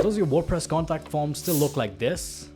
Does your WordPress contact form still look like this?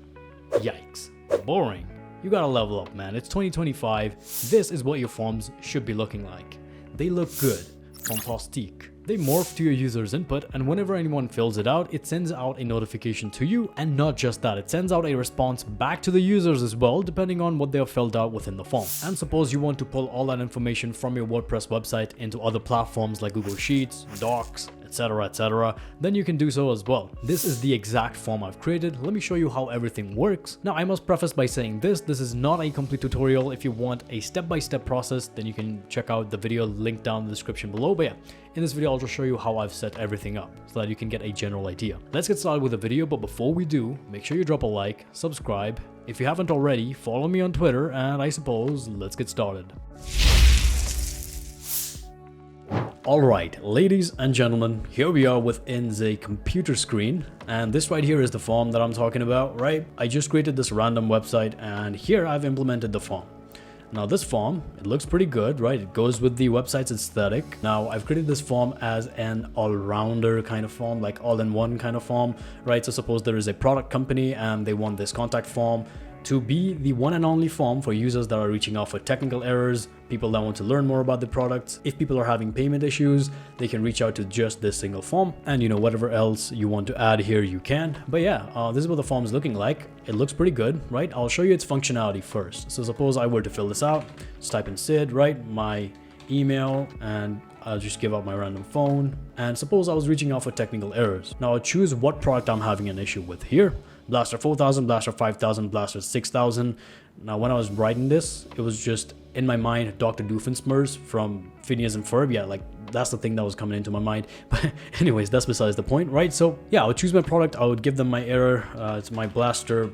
Yikes. Boring. You gotta level up, man. It's 2025. This is what your forms should be looking like. They look good. Fantastique. They morph to your user's input, and whenever anyone fills it out, it sends out a notification to you, and not just that, it sends out a response back to the users as well, depending on what they have filled out within the form. And suppose you want to pull all that information from your WordPress website into other platforms like Google Sheets, Docs, etc., then you can do so as well. This is the exact form I've created. Let me show you how everything works. Now, I must preface by saying this is not a complete tutorial. If you want a step-by-step process, then you can check out the video linked down in the description below. But yeah, in this video, I'll just show you how I've set everything up so that you can get a general idea. Let's get started with the video, but before we do, make sure you drop a like, subscribe. If you haven't already, follow me on Twitter, and I suppose let's get started. Alright, ladies and gentlemen, here we are within the computer screen, and this right here is the form that I'm talking about, right? I just created this random website, and here I've implemented the form. Now this form, it looks pretty good, right? It goes with the website's aesthetic. Now I've created this form as an all-rounder kind of form, like all-in-one kind of form, right? So suppose there is a product company and they want this contact form to be the one and only form for users that are reaching out for technical errors, people that want to learn more about the products. If people are having payment issues, they can reach out to just this single form, and whatever else you want to add here, you can. But yeah, this is what the form is looking like. It looks pretty good, right? I'll show you its functionality first. So suppose I were to fill this out, just type in Sid, right? My email, and I'll just give out my random phone. And suppose I was reaching out for technical errors. Now I'll choose what product I'm having an issue with here. Blaster 4000, Blaster 5000, Blaster 6000. Now when I was writing this, it was just in my mind Dr. Doofenshmirtz from Phineas and Ferb. Yeah, like that's the thing that was coming into my mind. But anyways, that's besides the point, right? So yeah, I would choose my product. I would give them my error. It's my Blaster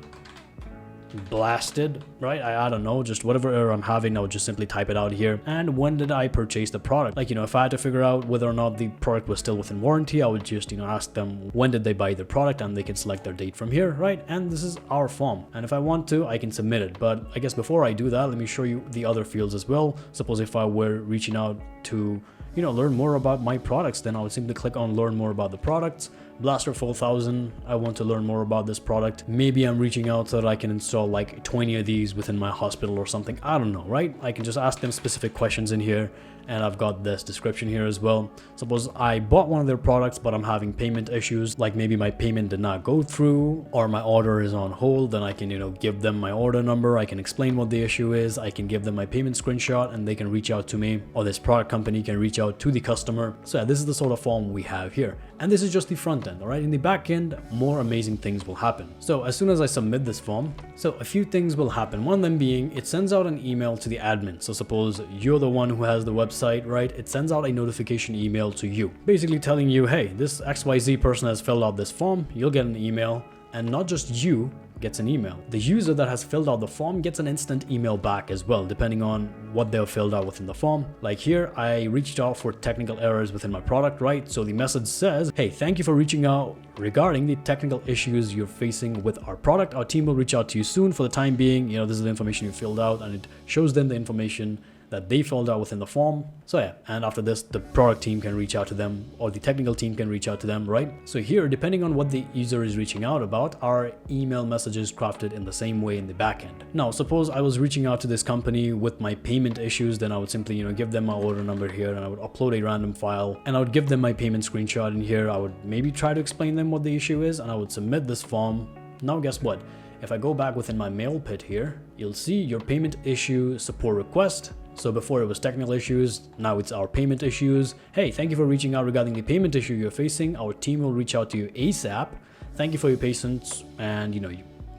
blasted, right? I don't know, just whatever error I'm having, I would just simply type it out here. And when did I purchase the product? Like, if I had to figure out whether or not the product was still within warranty, I would just, ask them when did they buy the product, and they can select their date from here, right? And this is our form. And if I want to, I can submit it. But I guess before I do that, let me show you the other fields as well. Suppose if I were reaching out to learn more about my products, then I would simply click on learn more about the products. Blaster 4000, I want to learn more about this product. Maybe I'm reaching out so that I can install like 20 of these within my hospital or something. I don't know, right? I can just ask them specific questions in here, and I've got this description here as well. Suppose I bought one of their products, but I'm having payment issues, like maybe my payment did not go through or my order is on hold. Then I can, give them my order number. I can explain what the issue is. I can give them my payment screenshot, and they can reach out to me, or this product company can reach out to the customer. So yeah, this is the sort of form we have here. And this is just the front end, all right? In the back end, more amazing things will happen. So as soon as I submit this form, so a few things will happen. One of them being, it sends out an email to the admin. So suppose you're the one who has the website, right? It sends out a notification email to you, basically telling you, hey, this XYZ person has filled out this form. You'll get an email, and not just you gets an email. The user that has filled out the form gets an instant email back as well, depending on what they've filled out within the form. Like here, I reached out for technical errors within my product, right? So the message says, hey, thank you for reaching out regarding the technical issues you're facing with our product. Our team will reach out to you soon. For the time being, this is the information you filled out, and it shows them the information that they filled out within the form. So yeah, and after this, the product team can reach out to them, or the technical team can reach out to them, right? So here, depending on what the user is reaching out about, our email messages crafted in the same way in the backend. Now, suppose I was reaching out to this company with my payment issues, then I would simply, give them my order number here, and I would upload a random file, and I would give them my payment screenshot in here. I would maybe try to explain them what the issue is, and I would submit this form. Now, guess what? If I go back within my mail pit here, you'll see your payment issue support request. So before it was technical issues, now it's our payment issues. Hey, thank you for reaching out regarding the payment issue you're facing. Our team will reach out to you ASAP. Thank you for your patience, and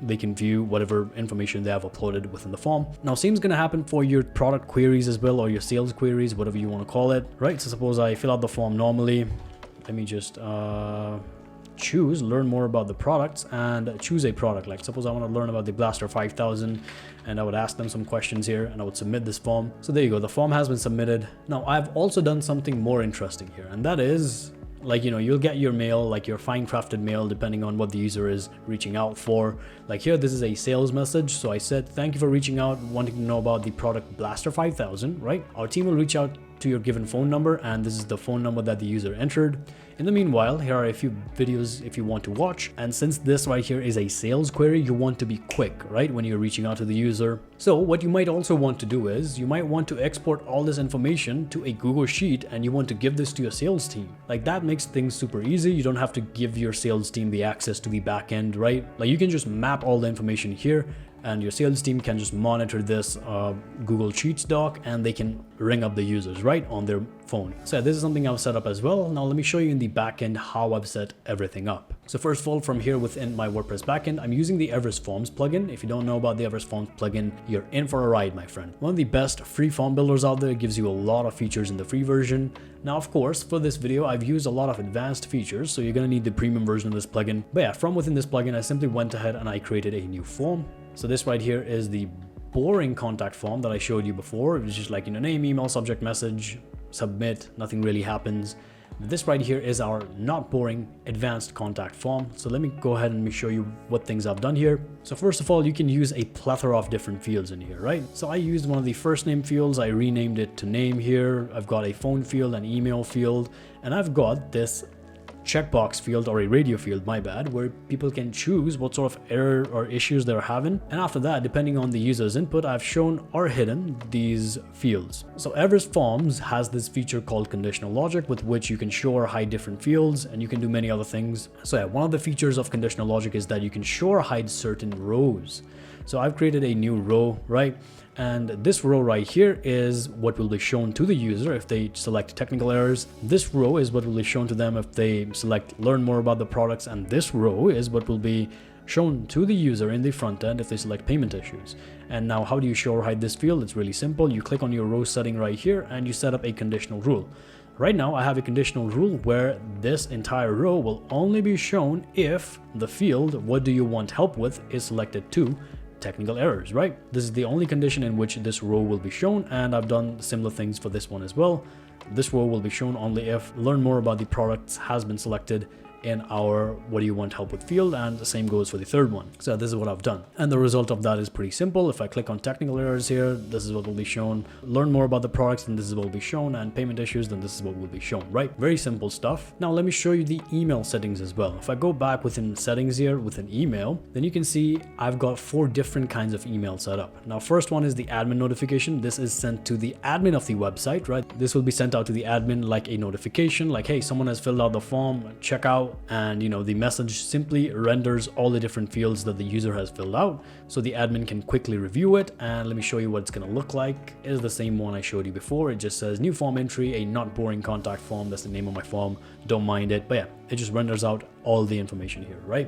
they can view whatever information they have uploaded within the form. Now, same is going to happen for your product queries as well, or your sales queries, whatever you want to call it, right? So suppose I fill out the form normally. Let me just choose learn more about the products and choose a product. Like suppose I want to learn about the Blaster 5000, and I would ask them some questions here, and I would submit this form. So there you go, the form has been submitted. Now I've also done something more interesting here, and that is, like, you'll get your mail, like your fine crafted mail, depending on what the user is reaching out for. Like here, this is a sales message. So I said, thank you for reaching out, wanting to know about the product Blaster 5000, right? Our team will reach out to your given phone number, and this is the phone number that the user entered. In the meanwhile, here are a few videos if you want to watch. And since this right here is a sales query, you want to be quick, right, when you're reaching out to the user. So what you might also want to do is you might want to export all this information to a Google Sheet, and you want to give this to your sales team. Like, that makes things super easy. You don't have to give your sales team the access to the back end, right? Like, you can just map all the information here, and your sales team can just monitor this Google Sheets doc, and they can ring up the users right on their phone. So this is something I've set up as well. Now let me show you in the backend how I've set everything up. So first of all, from here within my WordPress backend, I'm using the Everest Forms plugin. If you don't know about the Everest Forms plugin, you're in for a ride, my friend. One of the best free form builders out there. It gives you a lot of features in the free version. Now, of course, for this video, I've used a lot of advanced features, so you're gonna need the premium version of this plugin. But yeah, from within this plugin, I simply went ahead and I created a new form. So this right here is the boring contact form that I showed you before. It was just like, name, email, subject, message, submit, nothing really happens. This right here is our not boring advanced contact form. So let me go ahead and show you what things I've done here. So first of all, you can use a plethora of different fields in here, right? So I used one of the first name fields. I renamed it to name here. I've got a phone field, an email field, and I've got this checkbox field, or a radio field, my bad, where people can choose what sort of error or issues they're having. And after that, depending on the user's input, I've shown or hidden these fields. So Everest Forms has this feature called conditional logic, with which you can show or hide different fields, and you can do many other things. So yeah, one of the features of conditional logic is that you can show or hide certain rows. So I've created a new row, right? And this row right here is what will be shown to the user if they select technical errors. This row is what will be shown to them if they select learn more about the products. And this row is what will be shown to the user in the front end if they select payment issues. And now, how do you show or hide this field? It's really simple. You click on your row setting right here and you set up a conditional rule. Right now, I have a conditional rule where this entire row will only be shown if the field, what do you want help with, is selected to technical errors, right? This is the only condition in which this row will be shown, and I've done similar things for this one as well. This row will be shown only if learn more about the products has been selected in our what do you want help with field, and the same goes for the third one. So this is what I've done, and the result of that is pretty simple. If I click on technical errors here, this is what will be shown. Learn more about the products, then this is what will be shown, and payment issues, then this is what will be shown, right? Very simple stuff. Now let me show you the email settings as well. If I go back within settings here within email, then you can see I've got 4 different kinds of email set up. Now first one is the admin notification. This is sent to the admin of the website, right? This will be sent out to the admin like a notification, like, hey, someone has filled out the form, check out. And the message simply renders all the different fields that the user has filled out, so the admin can quickly review it. And let me show you what it's going to look like. It is the same one I showed you before. It just says new form entry, a not boring contact form. That's the name of my form. Don't mind it, but yeah, it just renders out all the information here, right?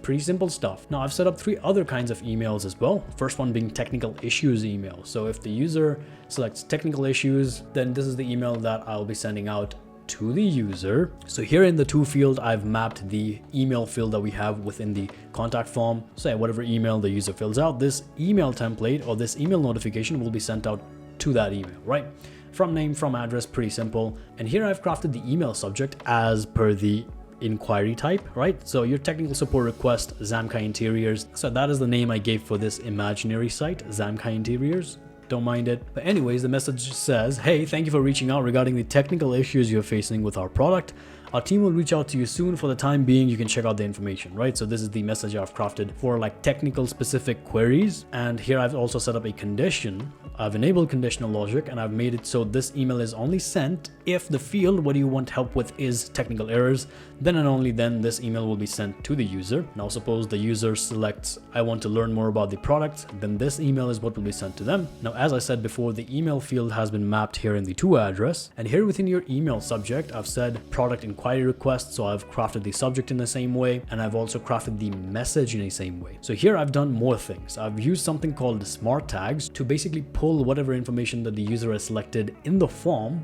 Pretty simple stuff. Now I've set up 3 other kinds of emails as well. First one being technical issues email. So if the user selects technical issues, then this is the email that I'll be sending out to the user. So here in the to field, I've mapped the email field that we have within the contact form. So yeah, whatever email the user fills out, this email template or this email notification will be sent out to that email, right? From name, from address, pretty simple. And here I've crafted the email subject as per the inquiry type, right? So your technical support request, Zamka Interiors. So that is the name I gave for this imaginary site, Zamka Interiors. Don't mind it. But anyways, the message says, hey, thank you for reaching out regarding the technical issues you're facing with our product. Our team will reach out to you soon. For the time being, you can check out the information, right? So this is the message I've crafted for like technical specific queries. And here I've also set up a condition. I've enabled conditional logic, and I've made it so this email is only sent if the field what do you want help with is technical errors. Then and only then this email will be sent to the user. Now suppose the user selects I want to learn more about the product, then this email is what will be sent to them. Now as I said before, the email field has been mapped here in the to address, and here within your email subject I've said product inquiry request. So I've crafted the subject in the same way, and I've also crafted the message in the same way. So here I've done more things. I've used something called the smart tags to basically pull whatever information that the user has selected in the form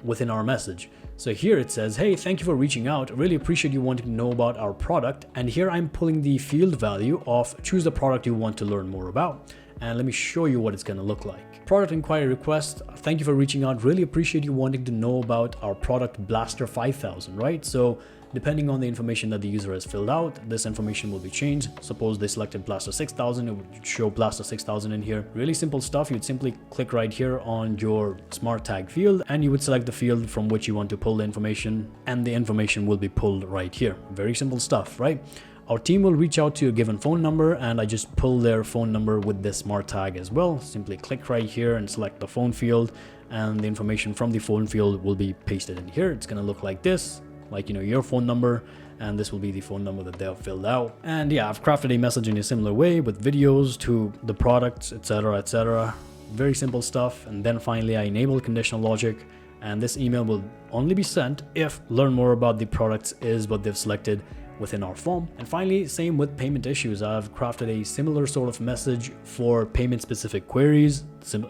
within our message. So here it says, hey, thank you for reaching out. Really appreciate you wanting to know about our product. And here I'm pulling the field value of choose the product you want to learn more about. And let me show you what it's going to look like. Product inquiry request. Thank you for reaching out. Really appreciate you wanting to know about our product Blaster 5000, right? So Depending on the information that the user has filled out, this information will be changed. Suppose they selected Blaster 6000, it would show Blaster 6000 in here. Really simple stuff. You'd simply click right here on your smart tag field and you would select the field from which you want to pull the information, and the information will be pulled right here. Very simple stuff, right? Our team will reach out to a given phone number, and I just pull their phone number with this smart tag as well. Simply click right here and select the phone field, and the information from the phone field will be pasted in here. It's going to look like this, like, your phone number, and this will be the phone number that they've filled out. And yeah, I've crafted a message in a similar way with videos to the products, etc., etc. Very simple stuff. And then finally I enable conditional logic, and this email will only be sent if learn more about the products is what they've selected within our form. And finally, same with payment issues. I've crafted a similar sort of message for payment specific queries,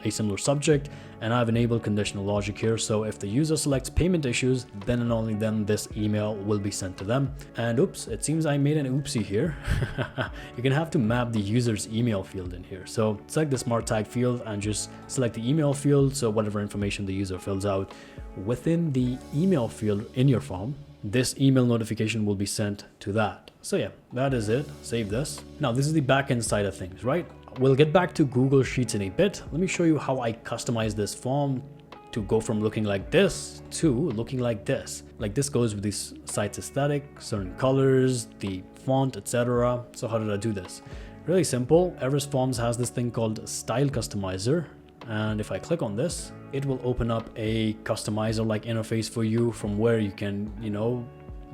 a similar subject, and I've enabled conditional logic here. So if the user selects payment issues, then and only then this email will be sent to them. And oops, it seems I made an oopsie here. You're gonna have to map the user's email field in here. So select the smart tag field and just select the email field. So whatever information the user fills out within the email field in your form, this email notification will be sent to that. So yeah, that is it. Save this. Now this is the backend side of things, right? We'll get back to Google Sheets in a bit. Let me show you how I customize this form to go from looking like this to looking like this. Like this goes with the site's aesthetic, certain colors, the font, etc. So how did I do this? Really simple. Everest Forms has this thing called Style Customizer. And if I click on this, it will open up a customizer like interface for you, from where you can,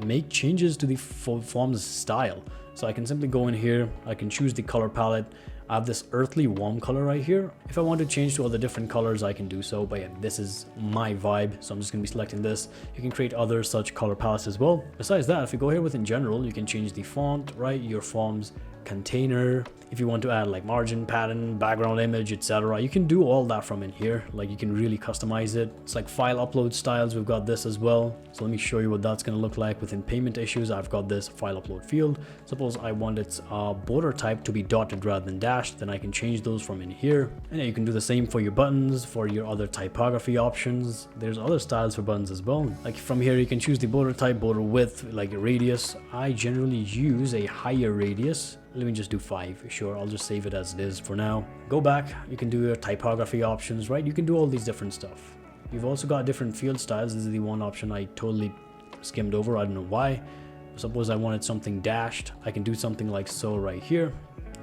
make changes to the form's style. So I can simply go in here, I can choose the color palette. I have this earthly warm color right here. If I want to change to other different colors, I can do so, but yeah, this is my vibe, so I'm just going to be selecting this. You can create other such color palettes as well. Besides that, if you go here within general, you can change the font, right, your form's container. If you want to add like margin, pattern, background image, etc., you can do all that from in here. Like you can really customize it. It's like file upload styles, we've got this as well. So let me show you what that's going to look like. Within payment issues, I've got this file upload field. Suppose I want its border type to be dotted rather than dashed, then I can change those from in here. And yeah, you can do the same for your buttons, for your other typography options. There's other styles for buttons as well. Like from here, you can choose the border type, border width, like a radius. I generally use a higher radius. Let me just do 5. Sure, I'll just save it as it is for now. Go back, you can do your typography options, right? You can do all these different stuff. You've also got different field styles. This is the one option I totally skimmed over. I don't know why. Suppose I wanted something dashed. I can do something like so right here.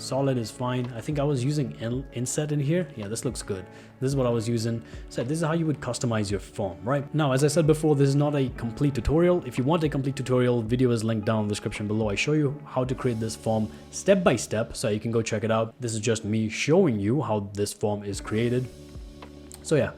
Solid is fine. I think I was using inset in here. Yeah, this looks good. This is what I was using. So this is how you would customize your form, right? Now, as I said before, this is not a complete tutorial. If you want a complete tutorial, video is linked down in the description below. I show you how to create this form step by step, so you can go check it out. This is just me showing you how this form is created. So yeah.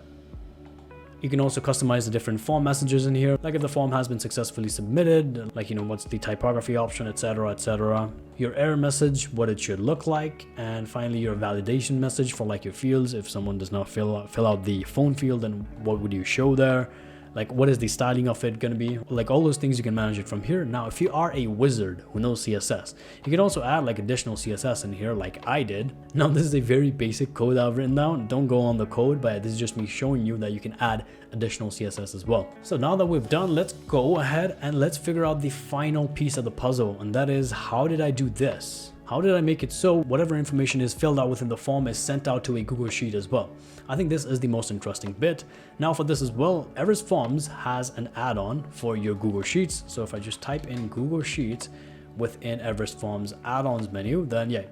You can also customize the different form messages in here, like if the form has been successfully submitted, like, what's the typography option, etc., etc. Your error message, what it should look like, and finally your validation message for like your fields. If someone does not fill out the phone field, then what would you show there? Like what is the styling of it going to be? Like all those things, you can manage it from here. Now, if you are a wizard who knows CSS, you can also add like additional CSS in here like I did. Now, this is a very basic code I've written down. Don't go on the code, but this is just me showing you that you can add additional CSS as well. So now that we've done, let's go ahead and let's figure out the final piece of the puzzle. And that is, how did I do this? How did I make it so whatever information is filled out within the form is sent out to a Google Sheet as well? I think this is the most interesting bit. Now for this as well, Everest Forms has an add-on for your Google Sheets. So if I just type in Google Sheets within Everest Forms add-ons menu, then yeah,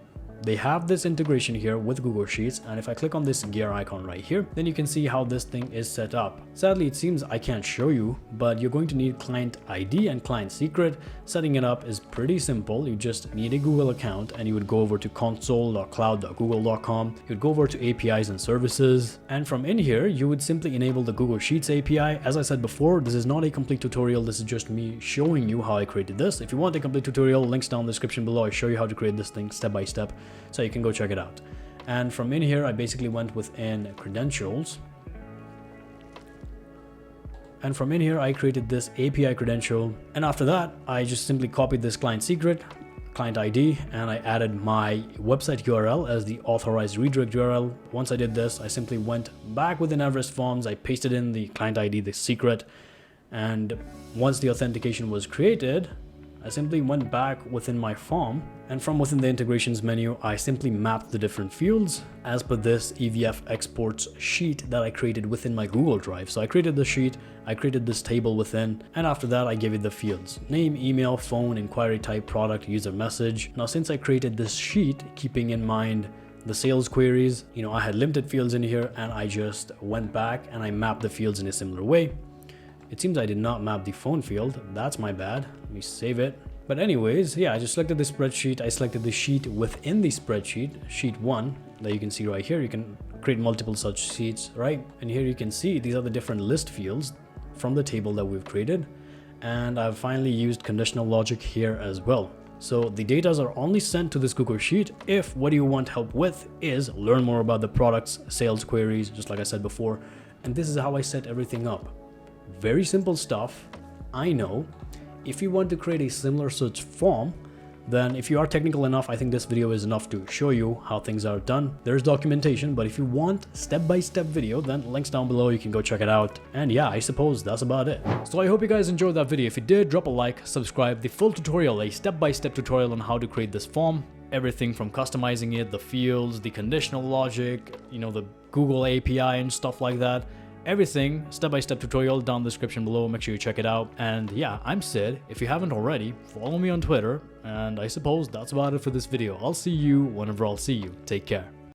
they have this integration here with Google Sheets. And if I click on this gear icon right here, then you can see how this thing is set up. Sadly, it seems I can't show you, but you're going to need client ID and client secret. Setting it up is pretty simple. You just need a Google account and you would go over to console.cloud.google.com. You'd go over to APIs and services. And from in here, you would simply enable the Google Sheets API. As I said before, this is not a complete tutorial. This is just me showing you how I created this. If you want a complete tutorial, links down in the description below. I show you how to create this thing step by step, so you can go check it out. And from in here, I basically went within credentials. And from in here, I created this API credential. And after that, I just simply copied this client secret, client ID, and I added my website URL as the authorized redirect URL. Once I did this, I simply went back within Everest Forms. I pasted in the client ID, the secret, And once the authentication was created, I simply went back within my form, and from within the integrations menu, I simply mapped the different fields as per this EVF exports sheet that I created within my Google Drive. So I created the sheet, I created this table within, and after that I gave it the fields: name, email, phone, inquiry type, product, user message. Now since I created this sheet, keeping in mind the sales queries, I had limited fields in here, and I just went back and I mapped the fields in a similar way. It seems I did not map the phone field. That's my bad. Let me save it. But anyways, yeah, I just selected the spreadsheet. I selected the sheet within the spreadsheet, sheet 1, that you can see right here. You can create multiple such sheets, right? And here you can see these are the different list fields from the table that we've created. And I've finally used conditional logic here as well. So the data are only sent to this Google Sheet if what you want help with is learn more about the products, sales queries, just like I said before. And this is how I set everything up. Very simple stuff, I know. If you want to create a similar search form, then if you are technical enough, I think this video is enough to show you how things are done. There's documentation, but if you want step-by-step video, then links down below, you can go check it out. And yeah, I suppose that's about it. So I hope you guys enjoyed that video. If you did, drop a like, subscribe. The full tutorial, a step-by-step tutorial on how to create this form. Everything from customizing it, the fields, the conditional logic, the Google API and stuff like that. Everything, step-by-step tutorial down in the description below. Make sure you check it out. And yeah, I'm Sid. If you haven't already, follow me on Twitter. And I suppose that's about it for this video. I'll see you whenever I'll see you. Take care.